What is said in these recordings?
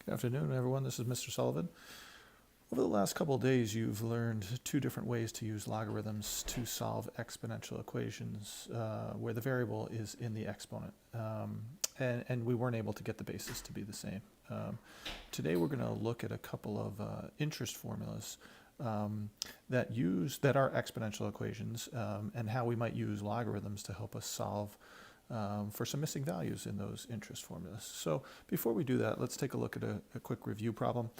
Good afternoon, everyone. This is Mr. Sullivan. Over the last couple of days, you've learned two different ways to use logarithms to solve exponential equations where the variable is in the exponent. And we weren't able to get the basis to be the same. Today, we're going to look at a couple of interest formulas that are exponential equations and how we might use logarithms to help us solve for some missing values in those interest formulas. So before we do that, let's take a look at a quick review problem.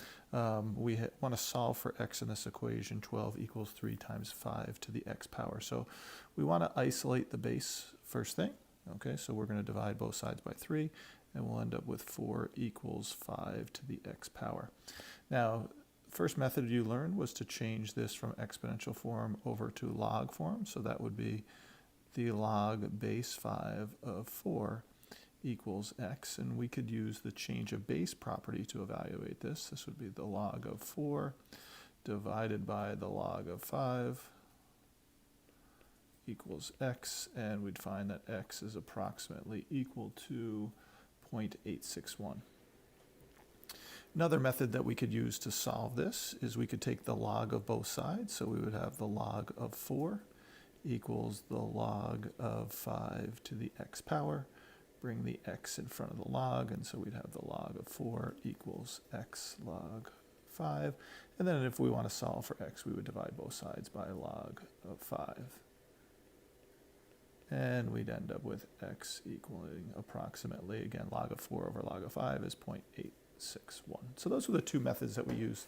We want to solve for x in this equation, 12 equals 3 times 5 to the x power. So we want to isolate the base first thing. Okay, so we're going to divide both sides by 3, and we'll end up with 4 equals 5 to the x power. Now, first method you learned was to change this from exponential form over to log form. So that would be the log base 5 of 4 equals x, and we could use the change of base property to evaluate this. This would be the log of 4 divided by the log of 5 equals x, and we'd find that x is approximately equal to 0.861. Another method that we could use to solve this is we could take the log of both sides, so we would have the log of 4 equals the log of 5 to the x power. Bring the x in front of the log, and so we'd have the log of 4 equals x log 5. And then if we want to solve for x, we would divide both sides by log of 5. And we'd end up with x equaling approximately, again, log of 4 over log of 5 is 0.861. So those were the two methods that we used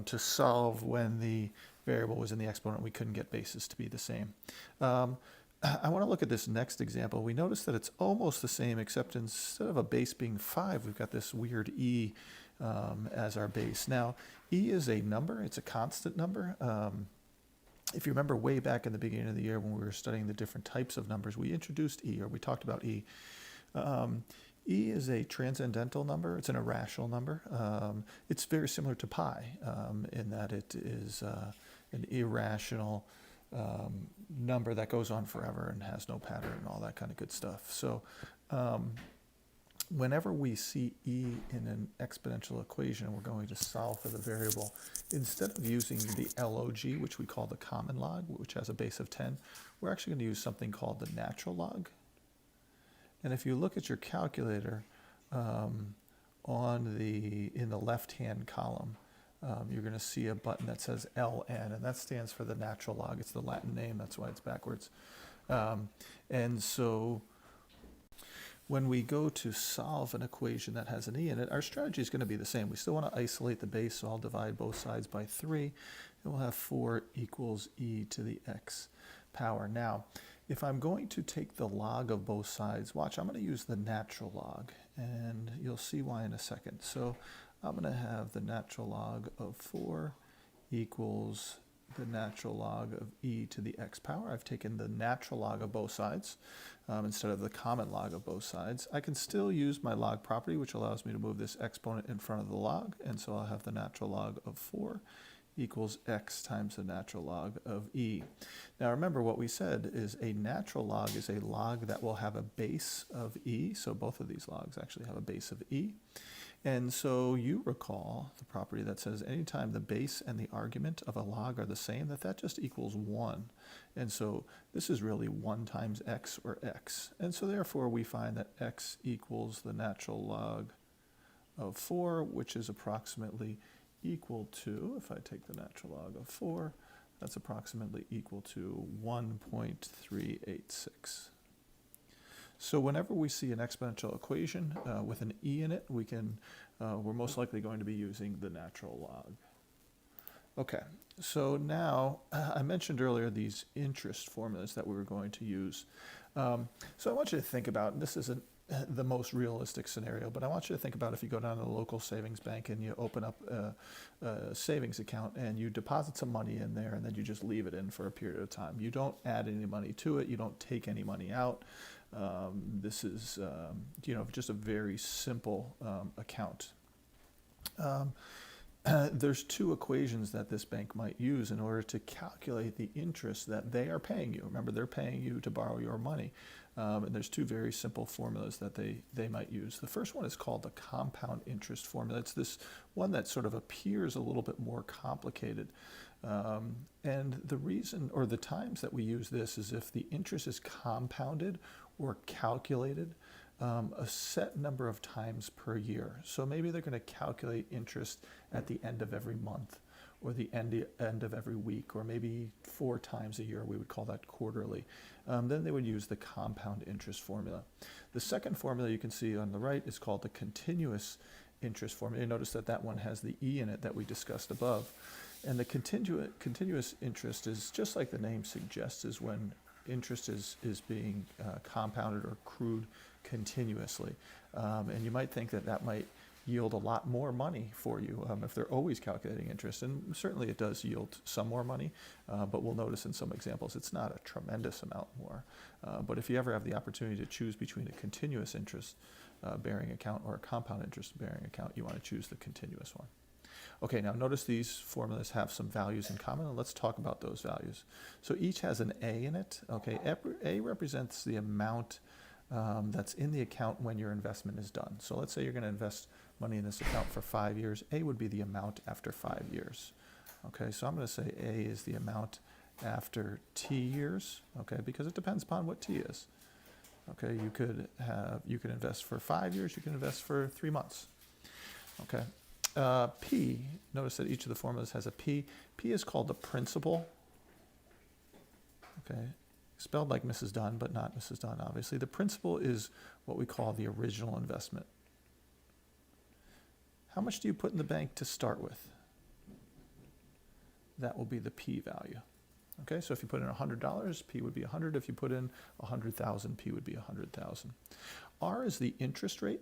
to solve when the variable was in the exponent. We couldn't get bases to be the same. I want to look at this next example. We notice that it's almost the same, except instead of a base being 5, we've got this weird e as our base. Now, e is a number. It's a constant number. If you remember way back in the beginning of the year when we were studying the different types of numbers, we introduced e, or we talked about e. E is a transcendental number. It's an irrational number. It's very similar to pi in that it is an irrational number that goes on forever and has no pattern and all that kind of good stuff. So whenever we see e in an exponential equation, we're going to solve for the variable. Instead of using the log, which we call the common log, which has a base of 10, we're actually going to use something called the natural log. And if you look at your calculator in the left-hand column, you're going to see a button that says ln, and that stands for the natural log. It's the Latin name, that's why it's backwards. And so when we go to solve an equation that has an e in it, our strategy is going to be the same. We still want to isolate the base, so I'll divide both sides by 3, and we'll have 4 equals e to the x power. Now, if I'm going to take the log of both sides, watch, I'm going to use the natural log, and you'll see why in a second. So I'm going to have the natural log of 4 equals the natural log of e to the x power. I've taken the natural log of both sides instead of the common log of both sides. I can still use my log property, which allows me to move this exponent in front of the log, and so I'll have the natural log of 4 equals x times the natural log of e. Now remember what we said is a natural log is a log that will have a base of e, so both of these logs actually have a base of e. And so you recall the property that says anytime the base and the argument of a log are the same, that just equals 1. And so this is really 1 times x, or x. And so therefore we find that x equals the natural log of 4, which is approximately equal to, if I take the natural log of 4, that's approximately equal to 1.386. So whenever we see an exponential equation with an e in it, we're most likely going to be using the natural log. Okay, so now I mentioned earlier these interest formulas that we were going to use. So I want you to think about, and this isn't the most realistic scenario, but I want you to think about if you go down to the local savings bank and you open up a savings account and you deposit some money in there and then you just leave it in for a period of time. You don't add any money to it. You don't take any money out. This is just a very simple account. There's two equations that this bank might use in order to calculate the interest that they are paying you. Remember, they're paying you to borrow your money. And there's two very simple formulas that they might use. The first one is called the compound interest formula. It's this one that sort of appears a little bit more complicated. And the reason or the times that we use this is if the interest is compounded or calculated a set number of times per year. So maybe they're going to calculate interest at the end of every month or the end of every week, or maybe 4 times a year. We would call that quarterly. Then they would use the compound interest formula. The second formula you can see on the right is called the continuous interest formula. You notice that that one has the E in it that we discussed above. And the continuous interest is just like the name suggests, is when interest is being compounded or accrued continuously. And you might think that that might yield a lot more money for you if they're always calculating interest. And certainly it does yield some more money, but we'll notice in some examples it's not a tremendous amount more. But if you ever have the opportunity to choose between a continuous interest bearing account or a compound interest bearing account, you want to choose the continuous one. Okay, now notice these formulas have some values in common, and let's talk about those values. So each has an A in it. Okay, A represents the amount that's in the account when your investment is done. So let's say you're going to invest money in this account for 5 years. A would be the amount after 5 years. Okay, so I'm going to say A is the amount after T years, okay, because it depends upon what T is. Okay, you could invest for 5 years, you can invest for 3 months. Okay. P, notice that each of the formulas has a P. P is called the principal. Okay, spelled like Mrs. Dunn, but not Mrs. Dunn, obviously. The principal is what we call the original investment. How much do you put in the bank to start with? That will be the P value. Okay, so if you put in $100, P would be 100. If you put in 100,000, P would be 100,000. R is the interest rate.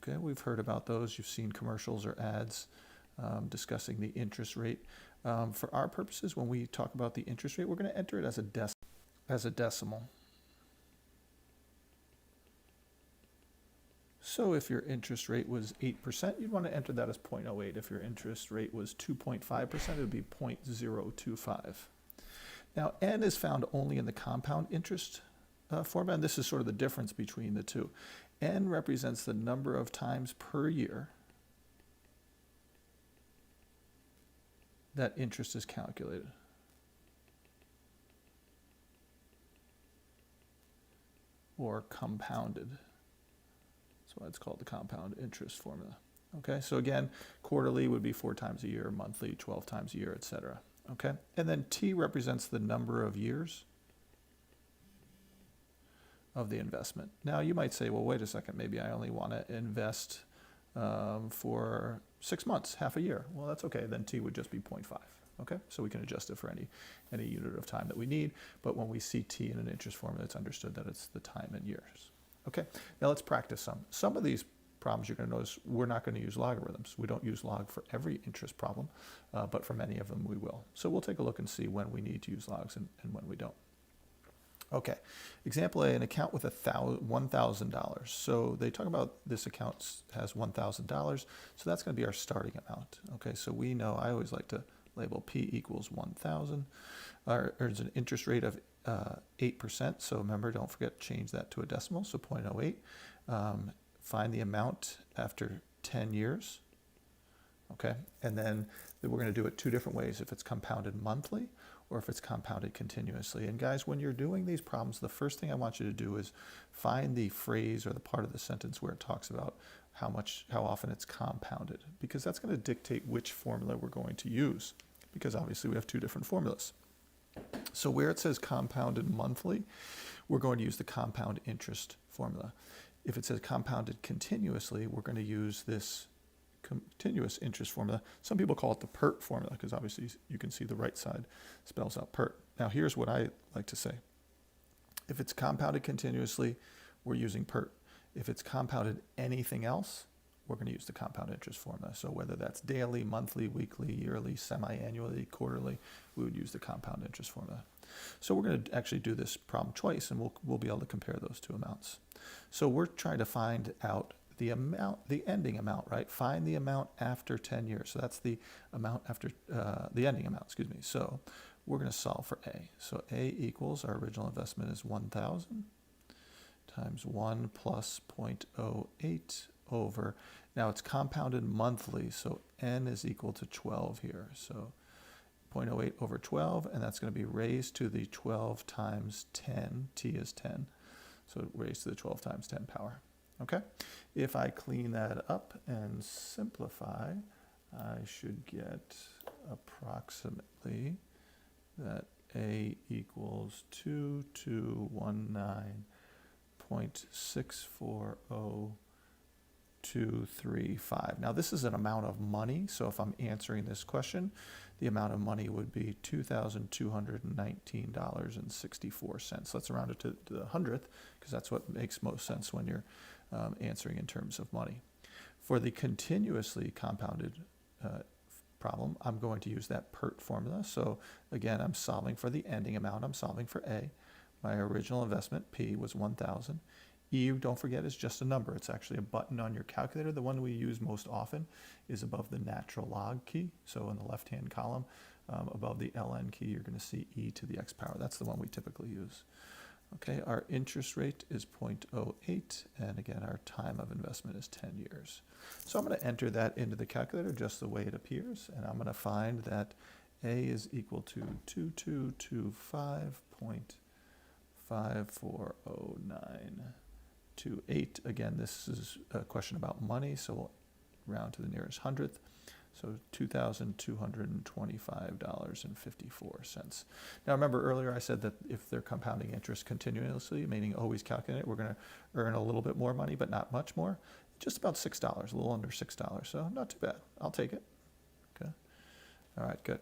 Okay, we've heard about those. You've seen commercials or ads discussing the interest rate. For our purposes, when we talk about the interest rate, we're going to enter it as a decimal. So if your interest rate was 8%, you'd want to enter that as 0.08. If your interest rate was 2.5%, it would be 0.025. Now, N is found only in the compound interest format, and this is sort of the difference between the two. N represents the number of times per year that interest is calculated. Or compounded. That's why it's called the compound interest formula. Okay, so again, quarterly would be 4 times a year, monthly 12 times a year, etc. Okay, and then T represents the number of years of the investment. Now you might say, well, wait a second, maybe I only want to invest for 6 months, half a year. Well, that's okay, then T would just be 0.5. Okay, so we can adjust it for any unit of time that we need, but when we see T in an interest formula, it's understood that it's the time in years. Okay, now let's practice some. Some of these problems you're going to notice we're not going to use logarithms. We don't use log for every interest problem, but for many of them we will. So we'll take a look and see when we need to use logs and when we don't. Okay, example A, an account with $1,000. So they talk about this account has $1,000, so that's going to be our starting amount. Okay, so we know, I always like to label P equals 1,000. Earns an interest rate of 8%, so remember, don't forget, change that to a decimal, so 0.08. Find the amount after 10 years. Okay, and then we're going to do it 2 different ways, if it's compounded monthly or if it's compounded continuously. And guys, when you're doing these problems, the first thing I want you to do is find the phrase or the part of the sentence where it talks about how often it's compounded, because that's going to dictate which formula we're going to use, because obviously we have 2 different formulas. So where it says compounded monthly, we're going to use the compound interest formula. If it says compounded continuously, we're going to use this continuous interest formula. Some people call it the PERT formula, because obviously you can see the right side spells out PERT. Now here's what I like to say. If it's compounded continuously, we're using PERT. If it's compounded anything else, we're going to use the compound interest formula. So whether that's daily, monthly, weekly, yearly, semi-annually, quarterly, we would use the compound interest formula. So we're going to actually do this problem twice, and we'll be able to compare those 2 amounts. So we're trying to find out the amount, the ending amount, right? Find the amount after 10 years. So that's the amount after, the ending amount, excuse me. So we're going to solve for A. So A equals, our original investment is 1,000. times 1 plus 0.08 over, now it's compounded monthly, so n is equal to 12 here. So 0.08 over 12, and that's going to be raised to the 12 times 10, t is 10, so raised to the 12 times 10 power. Okay, if I clean that up and simplify, I should get approximately that a equals 2219.640235. Now this is an amount of money, so if I'm answering this question, the amount of money would be $2,219.64. Let's round it to the hundredth, because that's what makes most sense when you're answering in terms of money. For the continuously compounded problem, I'm going to use that PERT formula. So again, I'm solving for the ending amount. I'm solving for A. My original investment, P, was 1,000. E, don't forget, is just a number. It's actually a button on your calculator. The one we use most often is above the natural log key. So in the left-hand column, above the ln key, you're going to see e to the x power. That's the one we typically use. Okay, our interest rate is 0.08, and again, our time of investment is 10 years. So I'm going to enter that into the calculator just the way it appears, and I'm going to find that A is equal to 2225.540928. Again, this is a question about money, so we'll round to the nearest hundredth. So $2,225.54. Now remember earlier I said that if they're compounding interest continuously, meaning always calculate it, we're going to earn a little bit more money, but not much more. Just about $6, a little under $6. So not too bad. I'll take it. Okay. All right, good.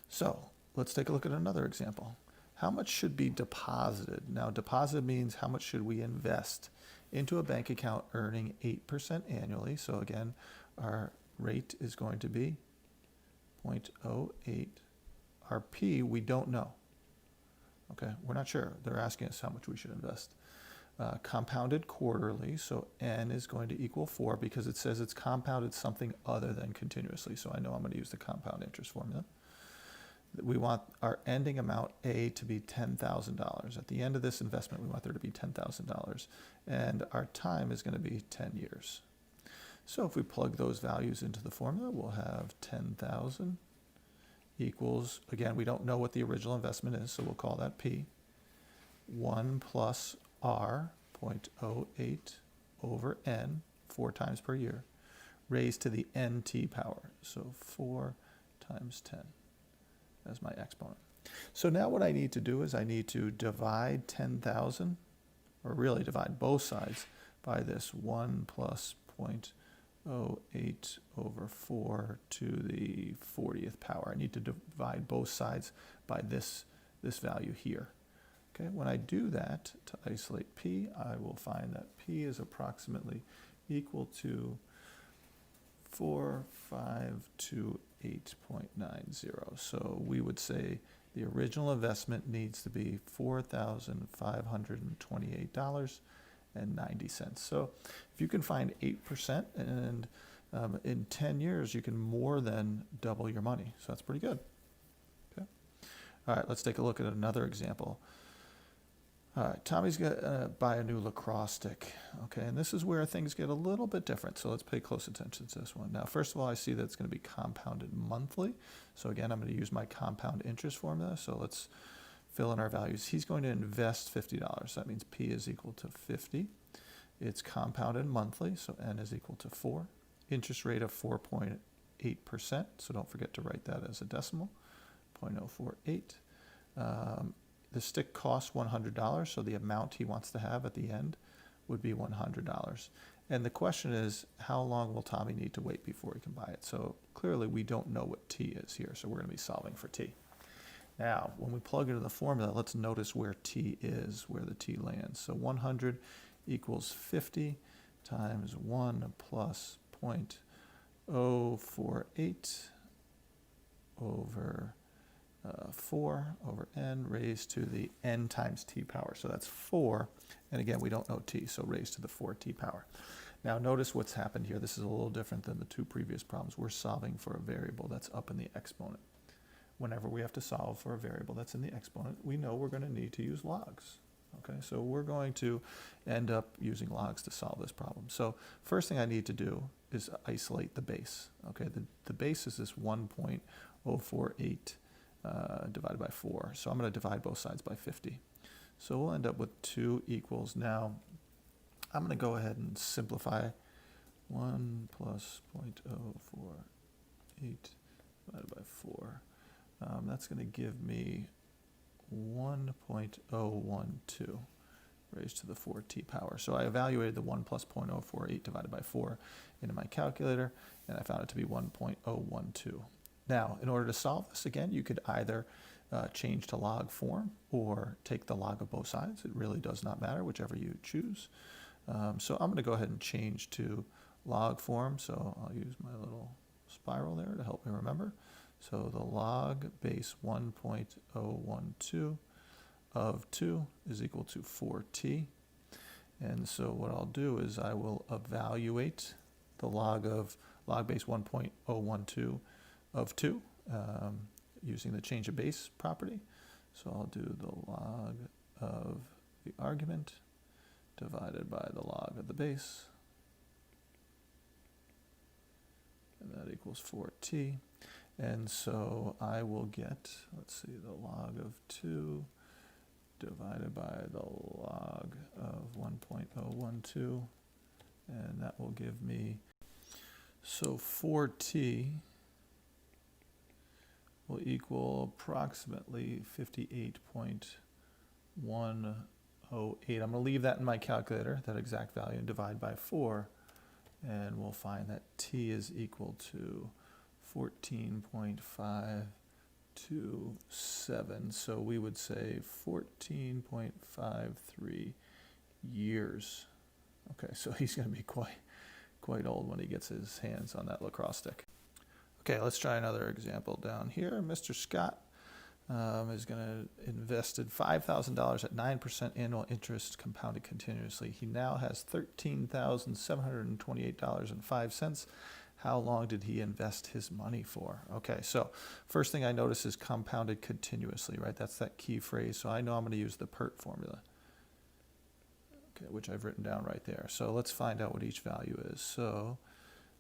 So let's take a look at another example. How much should be deposited? Now deposit means how much should we invest into a bank account earning 8% annually. So again, our rate is going to be 0.08. Our P, we don't know. Okay, we're not sure. They're asking us how much we should invest. Compounded quarterly, so N is going to equal 4 because it says it's compounded something other than continuously. So I know I'm going to use the compound interest formula. We want our ending amount, A, to be $10,000. At the end of this investment, we want there to be $10,000. And our time is going to be 10 years. So if we plug those values into the formula, we'll have 10,000 equals, again, we don't know what the original investment is, so we'll call that P. 1 plus R, 0.08 over N, 4 times per year, raised to the NT power. So 4 times 10 as my exponent. So now what I need to do is I need to divide 10,000, or really divide both sides, by this 1 plus 0.08 over 4 to the 40th power. I need to divide both sides by this value here. Okay, when I do that to isolate P, I will find that P is approximately equal to 4528.90. So we would say the original investment needs to be $4,528.90. So if you can find 8% and in 10 years you can more than double your money. So that's pretty good. Okay. All right, let's take a look at another example. All right, Tommy's going to buy a new lacrosse stick. Okay, and this is where things get a little bit different. So let's pay close attention to this one. Now, first of all, I see that it's going to be compounded monthly. So again, I'm going to use my compound interest formula. So let's fill in our values. He's going to invest $50. That means P is equal to 50. It's compounded monthly, so N is equal to 4. Interest rate of 4.8%. So don't forget to write that as a decimal, 0.048. The stick costs $100, so the amount he wants to have at the end would be $100. And the question is, how long will Tommy need to wait before he can buy it? So clearly we don't know what T is here, so we're going to be solving for T. Now, when we plug into the formula, let's notice where T is, where the T lands. So 100 equals 50 times 1 plus 0.048 over 4 over n raised to the n times t power. So that's 4, and again, we don't know t, so raised to the 4t power. Now notice what's happened here. This is a little different than the two previous problems. We're solving for a variable that's up in the exponent. Whenever we have to solve for a variable that's in the exponent, we know we're going to need to use logs. Okay, so we're going to end up using logs to solve this problem. So first thing I need to do is isolate the base. Okay, the base is this 1.048 divided by 4. So I'm going to divide both sides by 50. So we'll end up with 2 equals. Now I'm going to go ahead and simplify 1 plus 0.048 divided by 4. That's going to give me 1.012 raised to the 4t power. So I evaluated the 1 plus 0.048 divided by 4 into my calculator, and I found it to be 1.012. Now, in order to solve this, again, you could either change to log form or take the log of both sides. It really does not matter, whichever you choose. So I'm going to go ahead and change to log form. So I'll use my little spiral there to help me remember. So the log base 1.012 of 2 is equal to 4t. And so what I'll do is I will evaluate the log base 1.012 of 2 using the change of base property. So I'll do the log of the argument divided by the log of the base. And that equals 4t. And so I will get, let's see, the log of 2 divided by the log of 1.012, and that will give me, so 4t will equal approximately 58.108. I'm going to leave that in my calculator, that exact value, and divide by 4, and we'll find that t is equal to 14.527. So we would say 14.53 years. Okay, so he's going to be quite old when he gets his hands on that lacrosse stick. Okay, let's try another example down here. Mr. Scott is going to invested $5,000 at 9% annual interest compounded continuously. He now has $13,728.05. How long did he invest his money for? Okay, so first thing I notice is compounded continuously, right? That's that key phrase. So I know I'm going to use the PERT formula, okay, which I've written down right there. So let's find out what each value is. So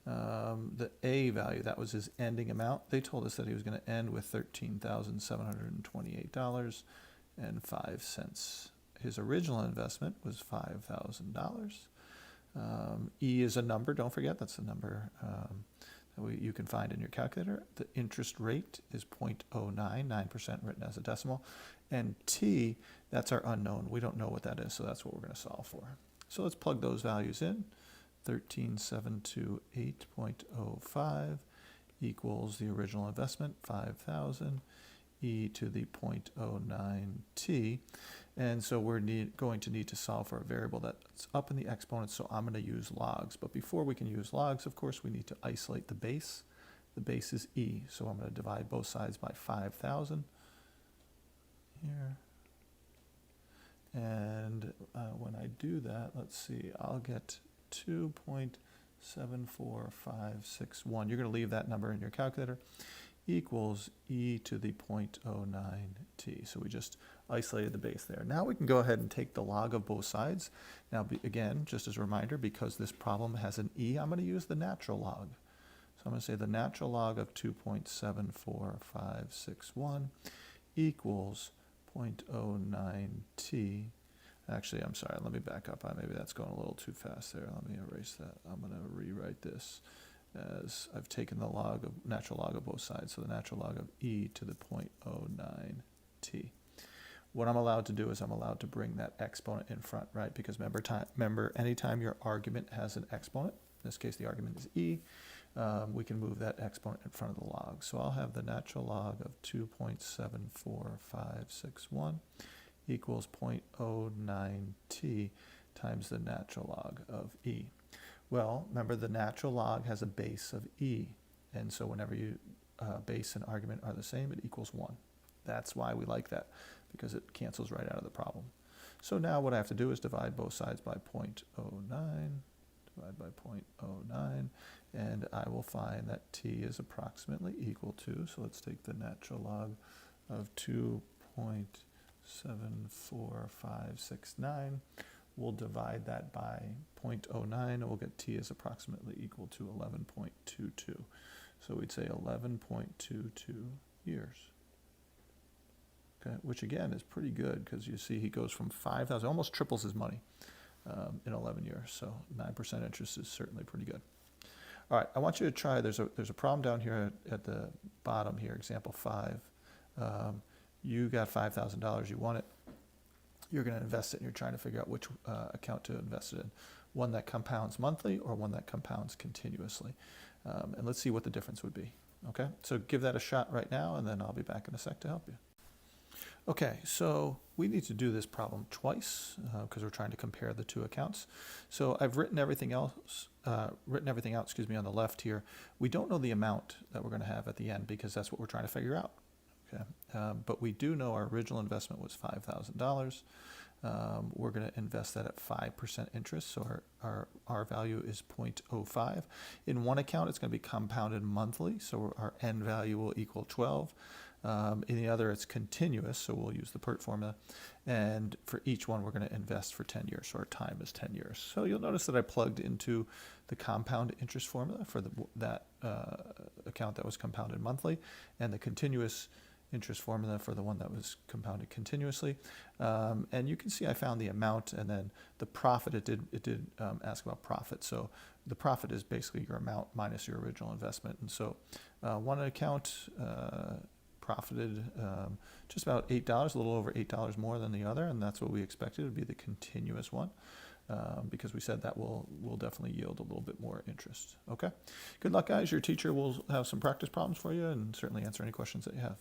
the A value, that was his ending amount. They told us that he was going to end with $13,728.05. His original investment was $5,000. E is a number, don't forget, that's a number that you can find in your calculator. The interest rate is 0.09, 9% written as a decimal. And T, that's our unknown. We don't know what that is, so that's what we're going to solve for. So let's plug those values in. 13,728.05 equals the original investment, 5,000, e to the 0.09t. And so we're going to need to solve for a variable that's up in the exponent, so I'm going to use logs. But before we can use logs, of course, we need to isolate the base. The base is e, so I'm going to divide both sides by 5,000 here. And when I do that, let's see, I'll get 2.74561. You're going to leave that number in your calculator. Equals e to the 0.09t. So we just isolated the base there. Now we can go ahead and take the log of both sides. Now, again, just as a reminder, because this problem has an e, I'm going to use the natural log. So I'm going to say the natural log of 2.74561 equals 0.09t. Actually, I'm sorry, let me back up. Maybe that's going a little too fast there. Let me erase that. I'm going to rewrite this as I've taken the natural log of both sides, so the natural log of e to the 0.09t. What I'm allowed to do is I'm allowed to bring that exponent in front, right? Because remember, anytime your argument has an exponent, in this case the argument is e, we can move that exponent in front of the log. So I'll have the natural log of 2.74561 equals 0.09t times the natural log of e. Well, remember the natural log has a base of e, and so whenever you base and argument are the same, it equals 1. That's why we like that, because it cancels right out of the problem. So now what I have to do is divide both sides by 0.09, divide by 0.09, and I will find that t is approximately equal to, so let's take the natural log of 2.74561 74569. We'll divide that by 0.09 and we'll get t is approximately equal to 11.22. So we'd say 11.22 years. Okay, which again is pretty good because you see he goes from 5,000, almost triples his money in 11 years. So 9% interest is certainly pretty good. All right, I want you to try, there's a problem down here at the bottom here, example 5. You got $5,000, you want it. You're going to invest it and you're trying to figure out which account to invest it in. One that compounds monthly or one that compounds continuously. And let's see what the difference would be. Okay, so give that a shot right now and then I'll be back in a sec to help you. Okay, so we need to do this problem twice because we're trying to compare the two accounts. So I've written everything else, on the left here. We don't know the amount that we're going to have at the end because that's what we're trying to figure out. Okay, but we do know our original investment was $5,000. We're going to invest that at 5% interest, so our value is 0.05. In one account, it's going to be compounded monthly, so our end value will equal 12. In the other, it's continuous, so we'll use the PERT formula. And for each one, we're going to invest for 10 years, so our time is 10 years. So you'll notice that I plugged into the compound interest formula for that account that was compounded monthly, and the continuous interest formula for the one that was compounded continuously. And you can see I found the amount and then the profit. It did ask about profit. So the profit is basically your amount minus your original investment. And so one account profited just about $8, a little over $8 more than the other, and that's what we expected. It would be the continuous one. Because we said that will definitely yield a little bit more interest. Okay, good luck, guys. Your teacher will have some practice problems for you and certainly answer any questions that you have.